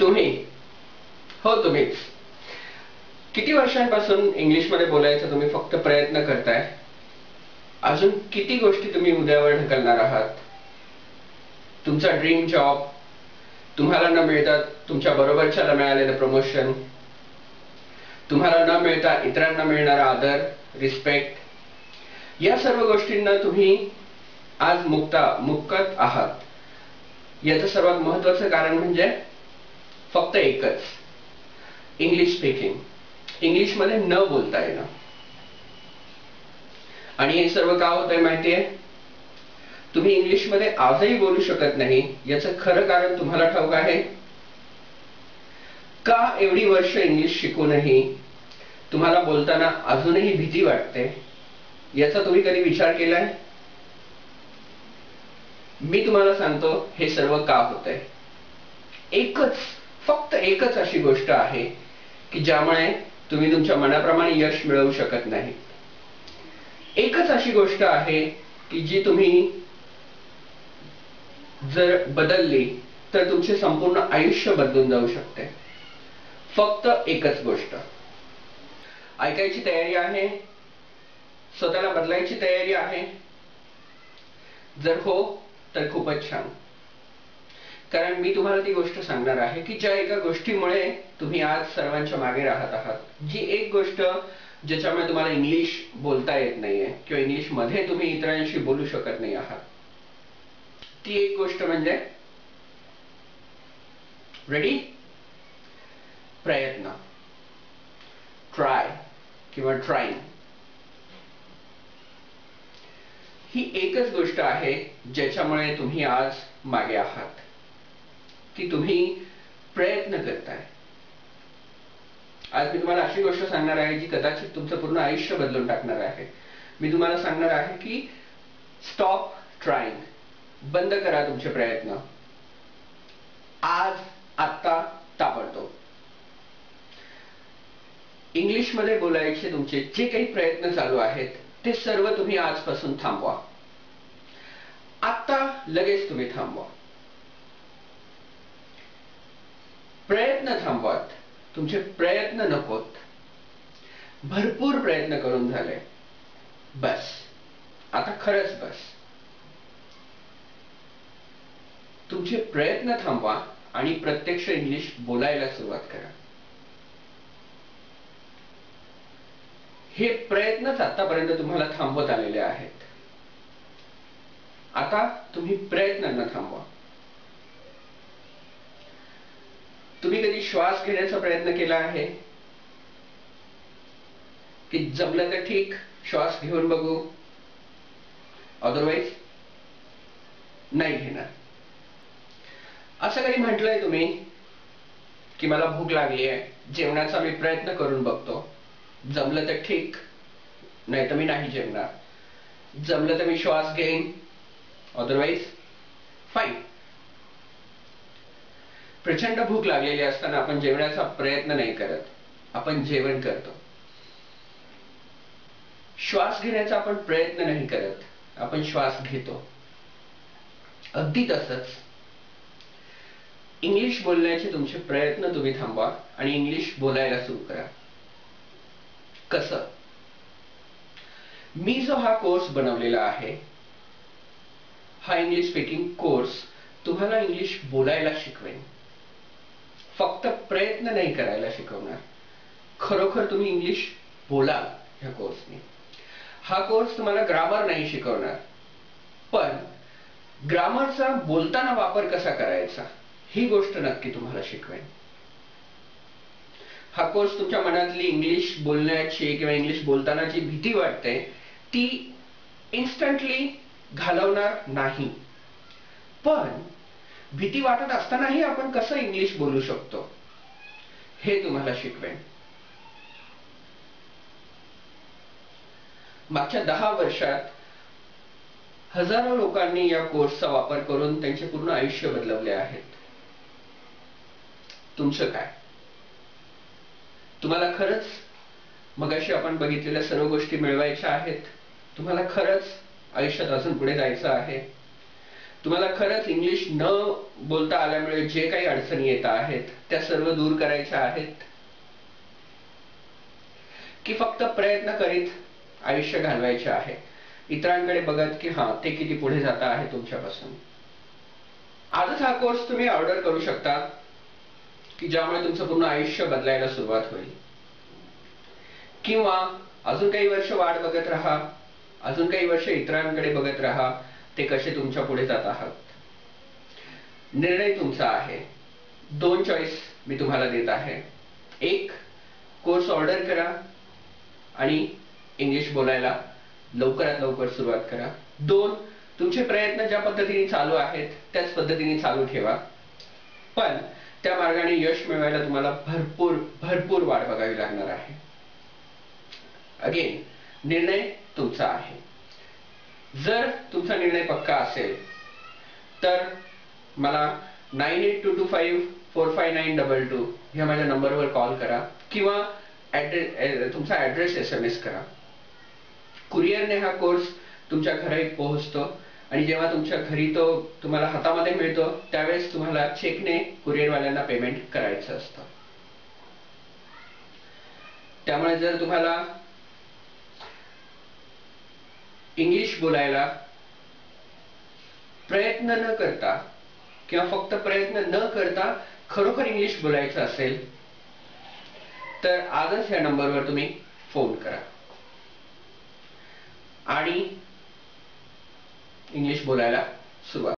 तुम्ही हो तुम्हीच किती वर्षांपासून इंग्लिशमध्ये बोलायचं तुम्ही फक्त प्रयत्न करताय? अजून किती गोष्टी तुम्ही उद्यावर ढकलणार आहात? तुमचा ड्रीम जॉब, तुम्हाला न मिळता तुमच्या बरोबरच्याला मिळालेलं प्रमोशन, तुम्हाला न मिळता इतरांना मिळणारा आदर, रिस्पेक्ट, या सर्व गोष्टींना तुम्ही आज मुकत आहात. याचं सर्वात महत्वाचं कारण म्हणजे फक्त एकच, इंग्लिश स्पीकिंग, इंग्लिशमध्ये न बोलता येणं. आणि हे सर्व का होतंय माहितीये? तुम्ही इंग्लिशमध्ये आजही बोलू शकत नाही याचं खरं कारण तुम्हाला ठाऊक आहे का? एवढी वर्ष इंग्लिश शिकूनही तुम्हाला बोलताना अजूनही भीती वाटते, याचा तुम्ही कधी विचार केलाय? मी तुम्हाला सांगतो हे सर्व का होतंय. एकच, फक्त एकच अशी गोष्ट आहे की ज्यामुळे तुम्ही तुमच्या मनाप्रमाणे यश मिळवू शकत नाही. एकच अशी गोष्ट आहे की जी तुम्ही जर बदलली तर तुमचे संपूर्ण आयुष्य बदलून जाऊ शकते. फक्त एकच गोष्ट. ऐकायची तयारी आहे? स्वतःला बदलायची तयारी आहे? जर हो तर खूपच छान. कारण मी तुम्हाला ती गोष्ट सांगणार आहे की ज्या एका गोष्टीमुळे तुम्ही आज सर्वांच्या मागे राहत आहात. जी एक गोष्ट ज्याच्यामुळे तुम्हाला इंग्लिश बोलता येत नाहीये किंवा इंग्लिश मध्ये तुम्ही इतरांशी बोलू शकत नाही आहात, ती एक गोष्ट म्हणजे रेडी? प्रयत्न. ट्राय किंवा ट्राईंग. ही एकच गोष्ट आहे ज्याच्यामुळे तुम्ही आज मागे आहात, की तुम्ही प्रयत्न करताय. आज मी तुम्हाला अशी गोष्ट सांगणार आहे जी कदाचित तुमचं पूर्ण आयुष्य बदलून टाकणार आहे. मी तुम्हाला सांगणार आहे की स्टॉप ट्राईंग. बंद करा तुमचे प्रयत्न. आज, आता, ताबडतोब. इंग्लिशमध्ये बोलायचे तुमचे जे काही प्रयत्न चालू आहेत ते सर्व तुम्ही आजपासून थांबवा. आता लगेच तुम्ही थांबवा. प्रयत्न थांबवात. तुमचे प्रयत्न नकोत. भरपूर प्रयत्न करून झाले. बस. आता खरंच बस. तुमचे प्रयत्न थांबवा आणि प्रत्यक्ष इंग्लिश बोलायला सुरुवात करा. हे प्रयत्नच आतापर्यंत तुम्हाला थांबवत आलेले आहेत. आता तुम्ही प्रयत्नांना थांबवा. तुम्ही कधी श्वास घेण्याचा प्रयत्न केला आहे की जमलं तर ठीक, श्वास घेऊन बघू, अदरवाईज नाही घेणार? असं कधी म्हटलंय तुम्ही की मला भूक लागली आहे, जेवणाचा मी प्रयत्न करून बघतो, जमलं तर ठीक, नाही तर मी नाही जेवणार. जमलं तर मी श्वास घेईन, अदरवाईज फाईन. प्रचंड भूक लागलेली असताना आपण जेवण्याचा प्रयत्न नाही करत, आपण जेवण करतो. श्वास घेण्याचा आपण प्रयत्न नाही करत, आपण श्वास घेतो. अगदी तसंच इंग्लिश बोलण्याचे तुमचे प्रयत्न तुम्ही थांबवा आणि इंग्लिश बोलायला सुरू करा. कसं? मी जो हा कोर्स बनवलेला आहे, हा इंग्लिश स्पीकिंग कोर्स तुम्हाला इंग्लिश बोलायला शिकवेन. फक्त प्रयत्न नाही करायला शिकवणार. खरोखर तुम्ही इंग्लिश बोलाल ह्या कोर्सने. हा कोर्स तुम्हाला ग्रामर नाही शिकवणार, पण ग्रामरचा बोलताना वापर कसा करायचा ही गोष्ट नक्की तुम्हाला शिकवेन. हा कोर्स तुमच्या मनातली इंग्लिश बोलण्याची किंवा इंग्लिश बोलताना जी भीती वाटते ती इन्स्टंटली घालवणार नाही, पण भीती वाटत असतानाही आपण कसं इंग्लिश बोलू शकतो हे तुम्हाला शिकवेन. मागच्या 10 वर्षात हजारो लोकांनी या कोर्सचा वापर करून त्यांचे पूर्ण आयुष्य बदलवले आहेत. तुमचं काय? तुम्हाला खरंच मगाशी आपण बघितलेल्या सर्व गोष्टी मिळवायच्या आहेत? तुम्हाला खरंच आयुष्यात अजून पुढे जायचं आहे? तुम्हाला खरंच इंग्लिश न बोलता आल्यामुळे जे काही अडचणी येत आहेत त्या सर्व दूर करायच्या आहेत, की फक्त प्रयत्न करीत आयुष्य घालवायचे आहे, इतरांकडे बघत की हा ते किती पुढे जाता आहे तुमच्यापासून. आजच हा कोर्स तुम्ही ऑर्डर करू शकता, की ज्यामुळे तुमचं पूर्ण आयुष्य बदलायला सुरुवात होईल. किंवा अजून काही वर्ष वाट बघत राहा, अजून काही वर्ष इतरांकडे बघत राहा ते कसे तुमच्या पुढे जात आहात. निर्णय तुमचा आहे. 2 चॉईस मी तुम्हाला देत आहे. 1, कोर्स ऑर्डर करा आणि इंग्लिश बोलायला लवकरात लवकर सुरुवात करा. 2, तुमचे प्रयत्न ज्या पद्धतीने चालू आहेत त्याच पद्धतीने चालू ठेवा, पण त्या मार्गाने यश मिळवायला तुम्हाला भरपूर भरपूर वाट बघावी लागणार आहे. अगेन, निर्णय तुमचा आहे. जर तुमचा निर्णय पक्का असेल तर मला 9822545922 ह्या माझ्या नंबरवर कॉल करा किंवा तुमचा ऍड्रेस SMS करा. कुरिअरने हा कोर्स तुमच्या घरी पोहोचतो आणि जेव्हा तुमच्या घरी तो तुम्हाला हातामध्ये मिळतो त्यावेळेस तुम्हाला चेकने कुरिअरवाल्यांना पेमेंट करायचं असतं. त्यामुळे जर तुम्हाला इंग्लिश बोलायला प्रयत्न न करता किंवा फक्त प्रयत्न न करता खरोखर इंग्लिश बोलायचं असेल तर आजच या नंबरवर तुम्ही फोन करा आणि इंग्लिश बोलायला सुरुवात